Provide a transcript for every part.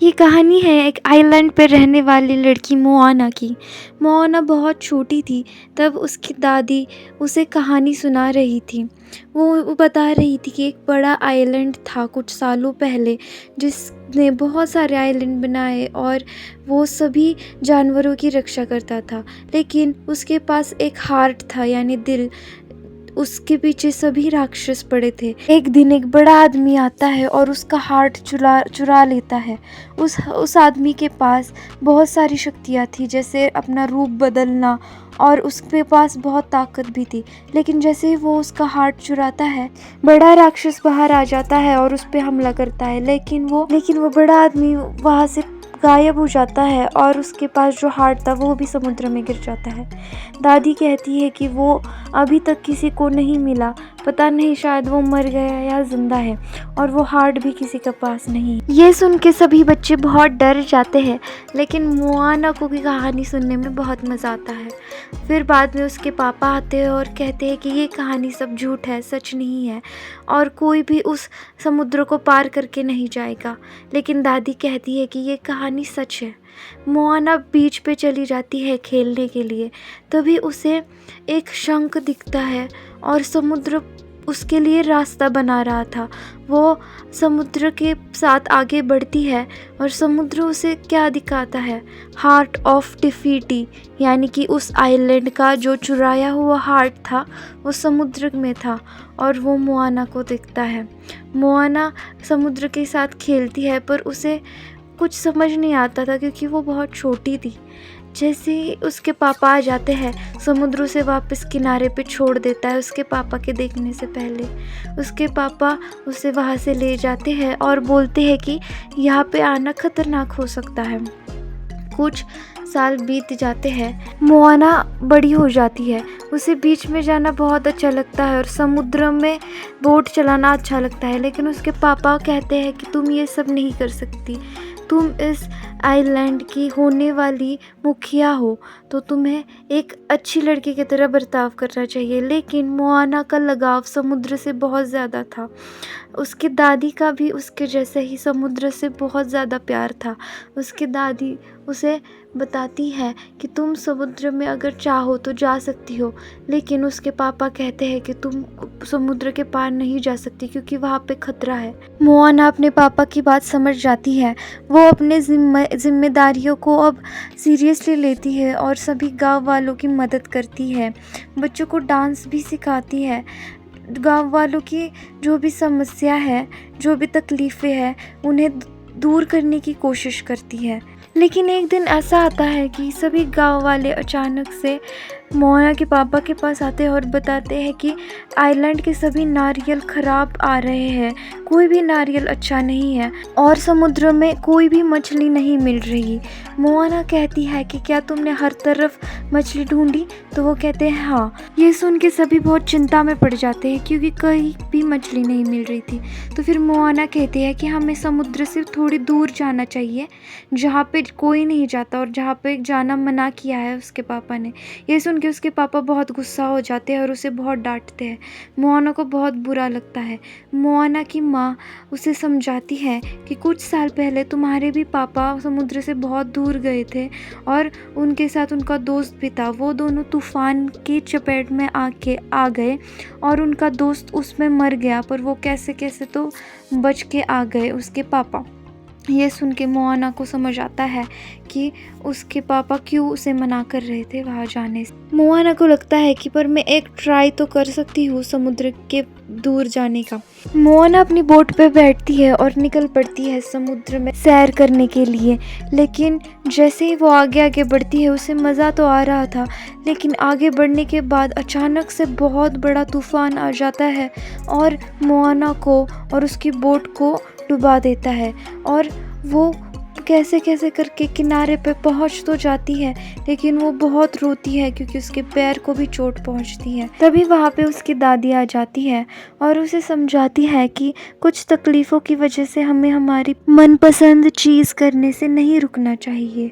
ये कहानी है एक आइलैंड पर रहने वाली लड़की मोआना की। मोआना बहुत छोटी थी, तब उसकी दादी उसे कहानी सुना रही थी। वो बता रही थी कि एक बड़ा आइलैंड था कुछ सालों पहले, जिसने बहुत सारे आइलैंड बनाए और वो सभी जानवरों की रक्षा करता था। लेकिन उसके पास एक हार्ट था, यानी दिल। उसके पीछे सभी राक्षस पड़े थे। एक दिन एक बड़ा आदमी आता है और उसका हार्ट चुरा चुरा लेता है। उस आदमी के पास बहुत सारी शक्तियाँ थी, जैसे अपना रूप बदलना, और उसके पास बहुत ताकत भी थी। लेकिन जैसे ही वो उसका हार्ट चुराता है, बड़ा राक्षस बाहर आ जाता है और उस पे हमला करता है। लेकिन वो बड़ा आदमी वहाँ से गायब हो जाता है और उसके पास जो हार्ट था वो भी समुद्र में गिर जाता है। दादी कहती है कि वो अभी तक किसी को नहीं मिला, पता नहीं शायद वो मर गया या जिंदा है, और वो हार्ट भी किसी के पास नहीं। ये सुन के सभी बच्चे बहुत डर जाते हैं, लेकिन मोआना को की कहानी सुनने में बहुत मज़ा आता है। फिर बाद में उसके पापा आते हैं और कहते हैं कि ये कहानी सब झूठ है, सच नहीं है, और कोई भी उस समुद्र को पार करके नहीं जाएगा। लेकिन दादी कहती है कि ये कहानी सच है। मोआना बीच पे चली जाती है खेलने के लिए। तभी उसे एक शंख दिखता है और समुद्र उसके लिए रास्ता बना रहा था। वो समुद्र के साथ आगे बढ़ती है और समुद्र उसे क्या दिखाता है, हार्ट ऑफ टिफिटी, यानी कि उस आइलैंड का जो चुराया हुआ हार्ट था वो समुद्र में था, और वो मोआना को दिखता है। मोआना समुद्र के साथ खेलती है, पर उसे कुछ समझ नहीं आता था क्योंकि वो बहुत छोटी थी। जैसे ही उसके पापा आ जाते हैं, समुद्र उसे वापस किनारे पे छोड़ देता है उसके पापा के देखने से पहले। उसके पापा उसे वहाँ से ले जाते हैं और बोलते हैं कि यहाँ पे आना खतरनाक हो सकता है। कुछ साल बीत जाते हैं, मोआना बड़ी हो जाती है। उसे बीच में जाना बहुत अच्छा लगता है और समुद्र में बोट चलाना अच्छा लगता है। लेकिन उसके पापा कहते हैं कि तुम ये सब नहीं कर सकती, तुम इस आइलैंड की होने वाली मुखिया हो, तो तुम्हें एक अच्छी लड़की की तरह बर्ताव करना चाहिए। लेकिन मोआना का लगाव समुद्र से बहुत ज़्यादा था। उसकी दादी का भी उसके जैसे ही समुद्र से बहुत ज़्यादा प्यार था। उसकी दादी उसे बताती है कि तुम समुद्र में अगर चाहो तो जा सकती हो, लेकिन उसके पापा कहते हैं कि तुम समुद्र के पार नहीं जा सकती क्योंकि वहाँ पे खतरा है। मोआना अपने पापा की बात समझ जाती है। वो अपने जिम्मेदारियों को अब सीरियसली लेती है और सभी गांव वालों की मदद करती है। बच्चों को डांस भी सिखाती है। गांव वालों की जो भी समस्या है, जो भी तकलीफ़ें हैं, उन्हें दूर करने की कोशिश करती है। लेकिन एक दिन ऐसा आता है कि सभी गांव वाले अचानक से मोआना के पापा के पास आते हैं और बताते हैं कि आइलैंड के सभी नारियल ख़राब आ रहे हैं, कोई भी नारियल अच्छा नहीं है और समुद्र में कोई भी मछली नहीं मिल रही। मोआना कहती है कि क्या तुमने हर तरफ मछली ढूंढी? तो वो कहते हैं हाँ। ये सुन के सभी बहुत चिंता में पड़ जाते हैं क्योंकि कहीं भी मछली नहीं मिल रही थी। तो फिर मोआना कहती है कि हमें समुद्र से थोड़ी दूर जाना चाहिए, जहाँ पे कोई नहीं जाता और जहाँ पे जाना मना किया है उसके पापा ने। ये सुन के उसके पापा बहुत गुस्सा हो जाते हैं और उसे बहुत डांटते हैं। मोआना को बहुत बुरा लगता है। मोआना की माँ उसे समझाती है कि कुछ साल पहले तुम्हारे भी पापा समुद्र से बहुत दूर गए थे और उनके साथ उनका दोस्त भी था। वो दोनों तूफान की चपेट में आ गए और उनका दोस्त उसमें मर गया, पर वो कैसे कैसे तो बच के आ गए उसके पापा। ये सुन के मोआना को समझ आता है कि उसके पापा क्यों उसे मना कर रहे थे वहाँ जाने से। मोआना को लगता है कि पर मैं एक ट्राई तो कर सकती हूँ समुद्र के दूर जाने का। मोआना अपनी बोट पे बैठती है और निकल पड़ती है समुद्र में सैर करने के लिए। लेकिन जैसे ही वो आगे आगे बढ़ती है, उसे मज़ा तो आ रहा था, लेकिन आगे बढ़ने के बाद अचानक से बहुत बड़ा तूफान आ जाता है और मोआना को और उसकी बोट को डुबा देता है। और वो कैसे कैसे करके किनारे पे पहुंच तो जाती है, लेकिन वो बहुत रोती है क्योंकि उसके पैर को भी चोट पहुंचती है। तभी वहाँ पे उसकी दादी आ जाती है और उसे समझाती है कि कुछ तकलीफ़ों की वजह से हमें हमारी मनपसंद चीज़ करने से नहीं रुकना चाहिए।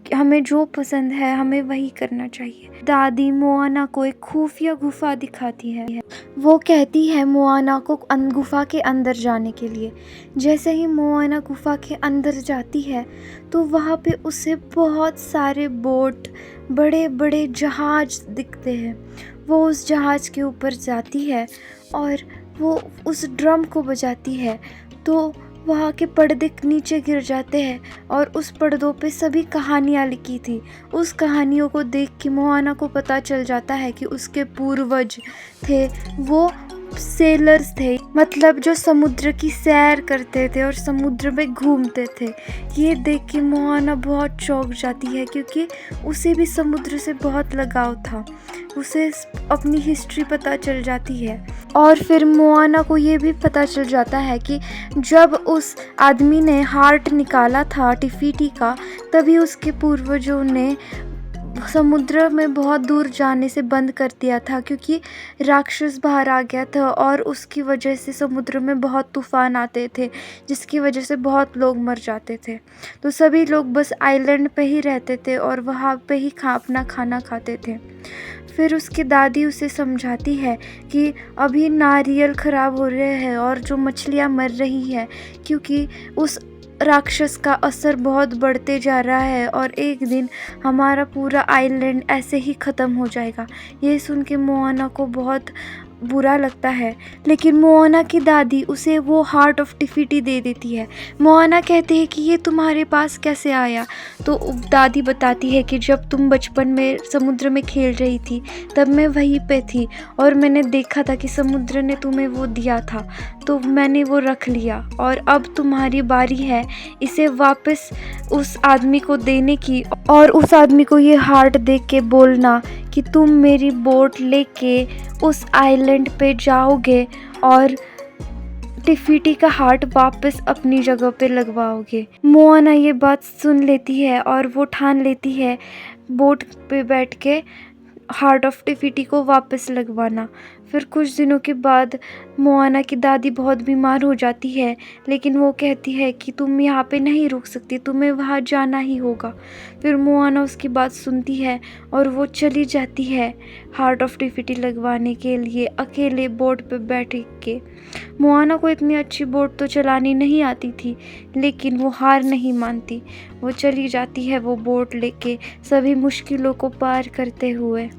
हमें जो पसंद है हमें वही करना चाहिए। दादी मोआना को एक खुफिया गुफा दिखाती है। वो कहती है मोआना को गुफा के अंदर जाने के लिए। जैसे ही मोआना गुफा के अंदर जाती है तो वहाँ पे उसे बहुत सारे बोट, बड़े बड़े जहाज दिखते हैं। वो उस जहाज के ऊपर जाती है और वो उस ड्रम को बजाती है तो वहाँ के पर्दे नीचे गिर जाते हैं और उस पर्दों पे सभी कहानियाँ लिखी थी। उस कहानियों को देख के मोआना को पता चल जाता है कि उसके पूर्वज थे वो सेलर्स थे, मतलब जो समुद्र की सैर करते थे और समुद्र में घूमते थे। ये देख के मोआना बहुत चौंक जाती है क्योंकि उसे भी समुद्र से बहुत लगाव था। उसे अपनी हिस्ट्री पता चल जाती है और फिर मोआना को ये भी पता चल जाता है कि जब उस आदमी ने हार्ट निकाला था टिफिटी का, तभी उसके पूर्वजों ने समुद्र में बहुत दूर जाने से बंद कर दिया था क्योंकि राक्षस बाहर आ गया था और उसकी वजह से समुद्र में बहुत तूफान आते थे, जिसकी वजह से बहुत लोग मर जाते थे। तो सभी लोग बस आइलैंड पे ही रहते थे और वहाँ पे ही अपना खाना खाते थे। फिर उसकी दादी उसे समझाती है कि अभी नारियल ख़राब हो रहे हैं और जो मछलियाँ मर रही है क्योंकि उस राक्षस का असर बहुत बढ़ते जा रहा है और एक दिन हमारा पूरा आइलैंड ऐसे ही ख़त्म हो जाएगा। ये सुन के मोआना को बहुत बुरा लगता है, लेकिन मोआना की दादी उसे वो हार्ट ऑफ टिफिटी दे देती है। मोआना कहती है कि ये तुम्हारे पास कैसे आया? तो दादी बताती है कि जब तुम बचपन में समुद्र में खेल रही थी तब मैं वहीं पे थी और मैंने देखा था कि समुद्र ने तुम्हें वो दिया था, तो मैंने वो रख लिया और अब तुम्हारी बारी है इसे वापस उस आदमी को देने की और उस आदमी को ये हार्ट दे के बोलना कि तुम मेरी बोट लेके उस आइलैंड पे जाओगे और टिफिटी का हार्ट वापस अपनी जगह पे लगवाओगे। मोआना ये बात सुन लेती है और वो ठान लेती है बोट पे बैठ के हार्ट ऑफ टिफिटी को वापस लगवाना। फिर कुछ दिनों के बाद मोआना की दादी बहुत बीमार हो जाती है, लेकिन वो कहती है कि तुम यहाँ पे नहीं रुक सकती, तुम्हें वहाँ जाना ही होगा। फिर मोआना उसकी बात सुनती है और वो चली जाती है हार्ट ऑफ टिफिटी लगवाने के लिए अकेले बोट पे बैठ के। मोआना को इतनी अच्छी बोट तो चलानी नहीं आती थी, लेकिन वो हार नहीं मानती। वो चली जाती है वो बोट लेके सभी मुश्किलों को पार करते हुए।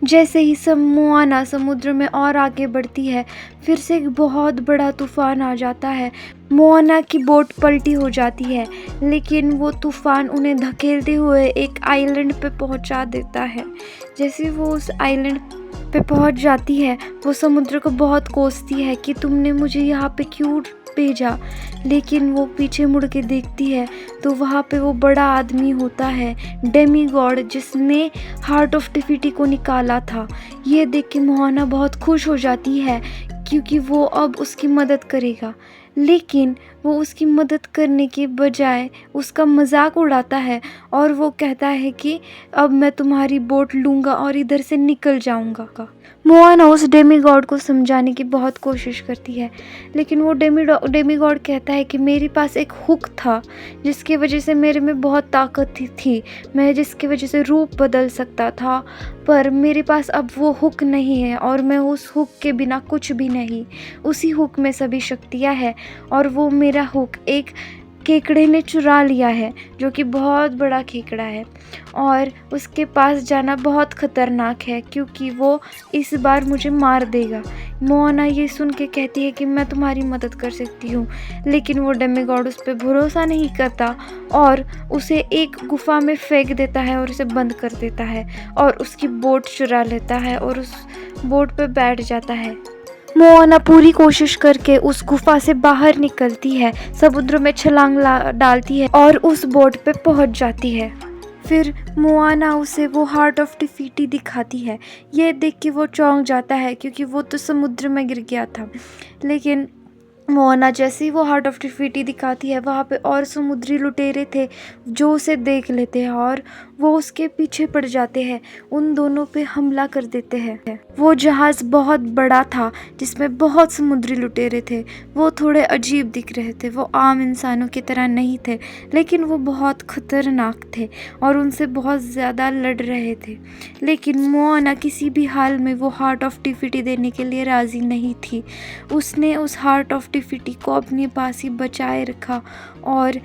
जैसे ही मोआना समुद्र में और आगे बढ़ती है, फिर से एक बहुत बड़ा तूफान आ जाता है। मोआना की बोट पलटी हो जाती है, लेकिन वो तूफान उन्हें धकेलते हुए एक आइलैंड पे पहुंचा देता है। जैसे वो उस आइलैंड पे पहुंच जाती है, वो समुद्र को बहुत कोसती है कि तुमने मुझे यहाँ पे क्यों भेजा, लेकिन वो पीछे मुड़ के देखती है तो वहाँ पे वो बड़ा आदमी होता है, डेमी गॉड, जिसने हार्ट ऑफ टिफिटी को निकाला था। ये देख के मोआना बहुत खुश हो जाती है क्योंकि वो अब उसकी मदद करेगा, लेकिन वो उसकी मदद करने के बजाय उसका मजाक उड़ाता है और वो कहता है कि अब मैं तुम्हारी बोट लूँगा और इधर से निकल जाऊँगा। मोआना उस डेमी गॉड को समझाने की बहुत कोशिश करती है, लेकिन वो डेमी गॉड कहता है कि मेरे पास एक हुक था जिसकी वजह से मेरे में बहुत ताकत थी, मैं जिसकी वजह से रूप बदल सकता था, पर मेरे पास अब वो हुक नहीं है और मैं उस हुक के बिना कुछ भी नहीं। उसी हुक में सभी शक्तियाँ हैं और वो मेरा हुक एक केकड़े ने चुरा लिया है, जो कि बहुत बड़ा केकड़ा है और उसके पास जाना बहुत ख़तरनाक है क्योंकि वो इस बार मुझे मार देगा। मोआना ये सुन के कहती है कि मैं तुम्हारी मदद कर सकती हूँ, लेकिन वो डेमीगॉड उस पर भरोसा नहीं करता और उसे एक गुफा में फेंक देता है और उसे बंद कर देता है और उसकी बोट चुरा लेता है और उस बोट पे बैठ जाता है। मोआना पूरी कोशिश करके उस गुफा से बाहर निकलती है, समुद्र में छलांग डालती है और उस बोट पे पहुंच जाती है। फिर मोआना उसे वो हार्ट ऑफ टिफिटी दिखाती है। ये देख के वो चौंक जाता है क्योंकि वो तो समुद्र में गिर गया था, लेकिन मोआना जैसे ही वो हार्ट ऑफ टिफिटी दिखाती है, वहाँ पे और समुद्री लुटेरे थे जो उसे देख लेते हैं और वो उसके पीछे पड़ जाते हैं, उन दोनों पे हमला कर देते हैं। वो जहाज़ बहुत बड़ा था जिसमें बहुत समुद्री लुटेरे थे। वो थोड़े अजीब दिख रहे थे, वो आम इंसानों की तरह नहीं थे, लेकिन वो बहुत खतरनाक थे और उनसे बहुत ज़्यादा लड़ रहे थे। लेकिन मोआना किसी भी हाल में वो हार्ट ऑफ टिफिटी देने के लिए राज़ी नहीं थी। उसने उस हार्ट ऑफ टिफिटी को अपने पास ही बचाए रखा और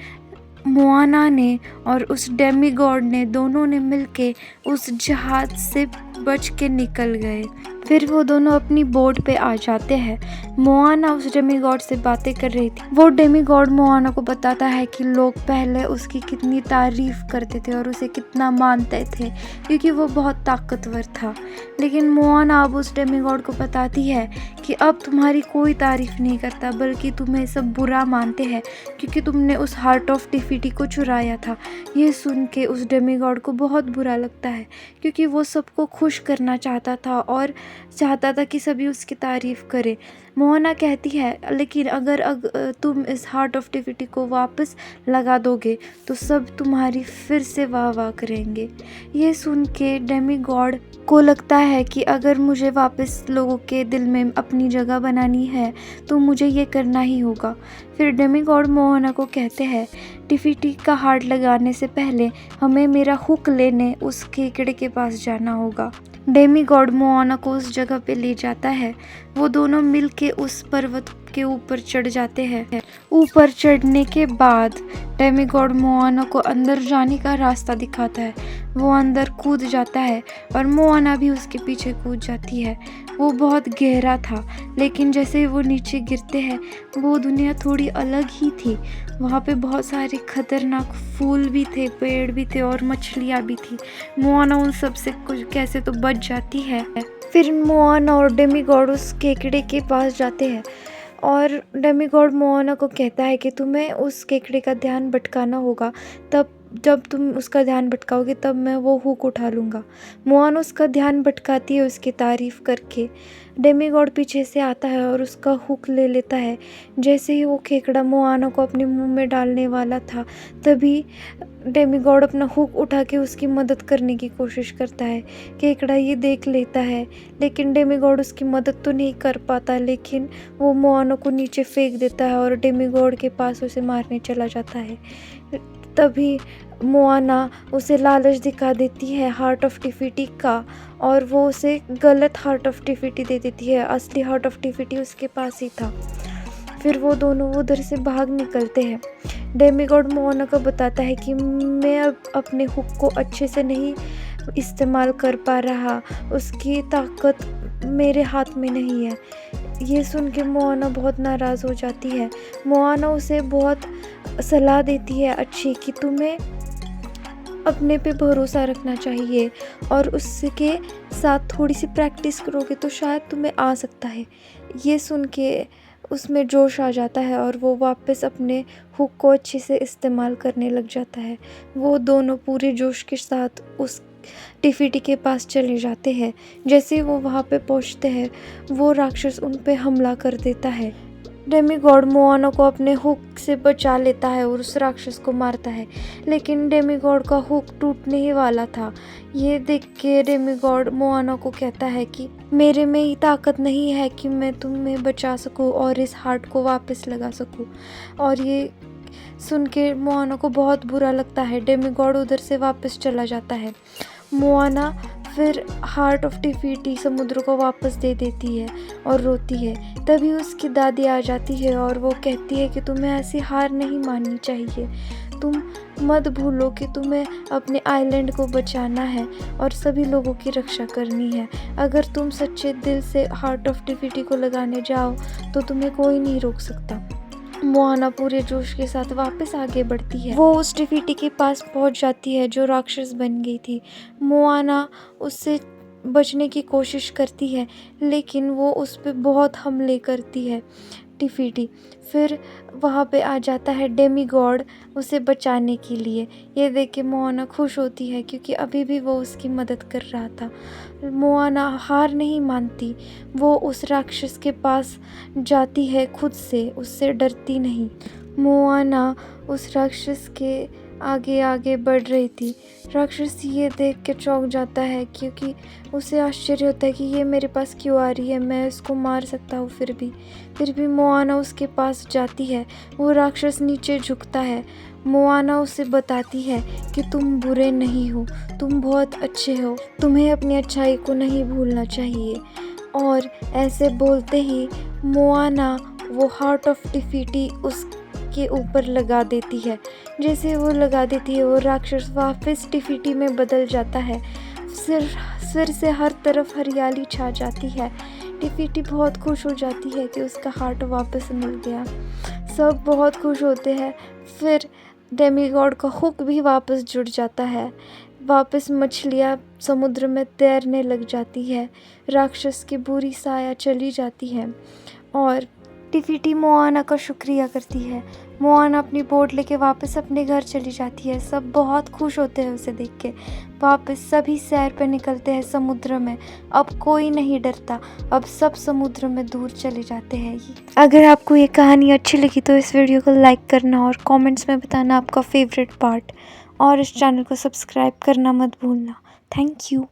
मोआना ने और उस डेमीगॉड ने दोनों ने मिलके उस जहाज से बच के निकल गए। फिर वो दोनों अपनी बोट पे आ जाते हैं। मोआना उस डेमीगॉड से बातें कर रही थी। वो डेमीगॉड मोआना को बताता है कि लोग पहले उसकी कितनी तारीफ करते थे और उसे कितना मानते थे क्योंकि वो बहुत ताकतवर था। लेकिन मोआना अब उस डेमीगॉड को बताती है कि अब तुम्हारी कोई तारीफ नहीं करता, बल्कि तुम्हें सब बुरा मानते हैं क्योंकि तुमने उस हार्ट ऑफ टिफिटी को चुराया था। ये सुन के उस डेमीगॉड को बहुत बुरा लगता है क्योंकि वो सबको खुश करना चाहता था और चाहता था कि सभी उसकी तारीफ़ करें। मोहना कहती है लेकिन अगर तुम इस हार्ट ऑफ टिफिटी को वापस लगा दोगे तो सब तुम्हारी फिर से वाह वाह करेंगे। ये सुन के डेमीगॉड को लगता है कि अगर मुझे वापस लोगों के दिल में अपनी जगह बनानी है तो मुझे ये करना ही होगा। फिर डेमीगॉड मोहना को कहते हैं टिफिटी का हार्ट लगाने से पहले हमें मेरा हुक लेने उस केकड़े के पास जाना होगा। डेमीगॉड मोआना को उस जगह पे ले जाता है। वो दोनों मिलके उस पर्वत के ऊपर चढ़ जाते हैं। ऊपर चढ़ने के बाद डेमीगॉड मोआना को अंदर जाने का रास्ता दिखाता है। वो अंदर कूद जाता है और मोआना भी उसके पीछे कूद जाती है। वो बहुत गहरा था, लेकिन जैसे ही वो नीचे गिरते हैं वो दुनिया थोड़ी अलग ही थी। वहाँ पे बहुत सारे खतरनाक फूल भी थे, पेड़ भी थे और मछलियाँ भी थी। मोआना उन सब से कुछ कैसे तो बच जाती है। फिर मोआना और डेमीगॉड उस केकड़े के पास जाते हैं और डेमीगॉड मोआना को कहता है कि तुम्हें उस केकड़े का ध्यान भटकाना होगा, तब जब तुम उसका ध्यान भटकाओगे तब मैं वो हुक उठा लूँगा। मोआना उसका ध्यान भटकाती है उसकी तारीफ़ करके। डेमीगॉड पीछे से आता है और उसका हुक ले लेता है। जैसे ही वो केकड़ा मोआना को अपने मुंह में डालने वाला था तभी डेमीगॉड अपना हुक उठा के उसकी मदद करने की कोशिश करता है। केकड़ा ये देख लेता है, लेकिन डेमीगॉड उसकी मदद तो नहीं कर पाता, लेकिन वो मोआना को नीचे फेंक देता है और डेमीगॉड के पास उसे मारने चला जाता है। तभी मोआना उसे लालच दिखा देती है हार्ट ऑफ टिफिटी का और वो उसे गलत हार्ट ऑफ टिफिटी दे देती है। असली हार्ट ऑफ टिफिटी उसके पास ही था। फिर वो दोनों उधर से भाग निकलते हैं। डेमीगॉड मोआना को बताता है कि मैं अब अपने हुक को अच्छे से नहीं इस्तेमाल कर पा रहा, उसकी ताकत मेरे हाथ में नहीं है। ये सुन के मोआना बहुत नाराज़ हो जाती है। मोआना उसे बहुत सलाह देती है अच्छी कि तुम्हें अपने पे भरोसा रखना चाहिए और उसके साथ थोड़ी सी प्रैक्टिस करोगे तो शायद तुम्हें आ सकता है। ये सुन के उसमें जोश आ जाता है और वो वापस अपने हुक को अच्छे से इस्तेमाल करने लग जाता है। वो दोनों पूरे जोश के साथ उस टिफिटी के पास चले जाते हैं। जैसे ही वो वहाँ पे पहुँचते हैं वो राक्षस उन पे हमला कर देता है। डेमीगॉड मोआना को अपने हुक से बचा लेता है और उस राक्षस को मारता है, लेकिन डेमीगॉड का हुक टूटने ही वाला था। ये देख के डेमीगॉड मोआना को कहता है कि मेरे में ही ताकत नहीं है कि मैं तुम्हें बचा सकूं और इस हार्ट को वापस लगा सकूं। और ये सुन के मोआना को बहुत बुरा लगता है। डेमीगॉड उधर से वापस चला जाता है। मोआना फिर हार्ट ऑफ टिफिटी समुद्र को वापस दे देती है और रोती है। तभी उसकी दादी आ जाती है और वो कहती है कि तुम्हें ऐसी हार नहीं माननी चाहिए। तुम मत भूलो कि तुम्हें अपने आइलैंड को बचाना है और सभी लोगों की रक्षा करनी है। अगर तुम सच्चे दिल से हार्ट ऑफ टिफिटी को लगाने जाओ तो तुम्हें कोई नहीं रोक सकता। मोआना पूरे जोश के साथ वापस आगे बढ़ती है। वो उस टिफिटी के पास पहुंच जाती है जो राक्षस बन गई थी। मोआना उससे बचने की कोशिश करती है, लेकिन वो उस पर बहुत हमले करती है टिफिटी। फिर वहाँ पे आ जाता है डेमीगॉड उसे बचाने के लिए। ये देख के मोआना खुश होती है क्योंकि अभी भी वो उसकी मदद कर रहा था। मोआना हार नहीं मानती, वो उस राक्षस के पास जाती है खुद से, उससे डरती नहीं। मोआना उस राक्षस के आगे आगे बढ़ रही थी। राक्षस ये देख के चौंक जाता है, क्योंकि उसे आश्चर्य होता है कि ये मेरे पास क्यों आ रही है, मैं इसको मार सकता हूँ। फिर भी मोआना उसके पास जाती है। वो राक्षस नीचे झुकता है। मोआना उसे बताती है कि तुम बुरे नहीं हो, तुम बहुत अच्छे हो, तुम्हें अपनी अच्छाई को नहीं भूलना चाहिए। और ऐसे बोलते ही मोआना वो हार्ट ऑफ टिफिटी उसके ऊपर लगा देती है। जैसे वो लगा देती है, वो राक्षस वापस टिफिटी में बदल जाता है। सिर से हर तरफ हरियाली छा जाती है। टिफिटी बहुत खुश हो जाती है कि उसका हार्ट वापस मिल गया। सब बहुत खुश होते हैं। फिर डेमीगॉड का हुक भी वापस जुड़ जाता है। वापस मछलियाँ समुद्र में तैरने लग जाती है। राक्षस की बुरी साया चली जाती है और टिफिटी मोआना का शुक्रिया करती है। मोआना अपनी बोट लेके वापस अपने घर चली जाती है। सब बहुत खुश होते हैं उसे देख के। वापस सभी सैर पे निकलते हैं समुद्र में। अब कोई नहीं डरता, अब सब समुद्र में दूर चले जाते हैं। अगर आपको ये कहानी अच्छी लगी तो इस वीडियो को लाइक करना और कमेंट्स में बताना आपका फेवरेट पार्ट, और इस चैनल को सब्सक्राइब करना मत भूलना। Thank you.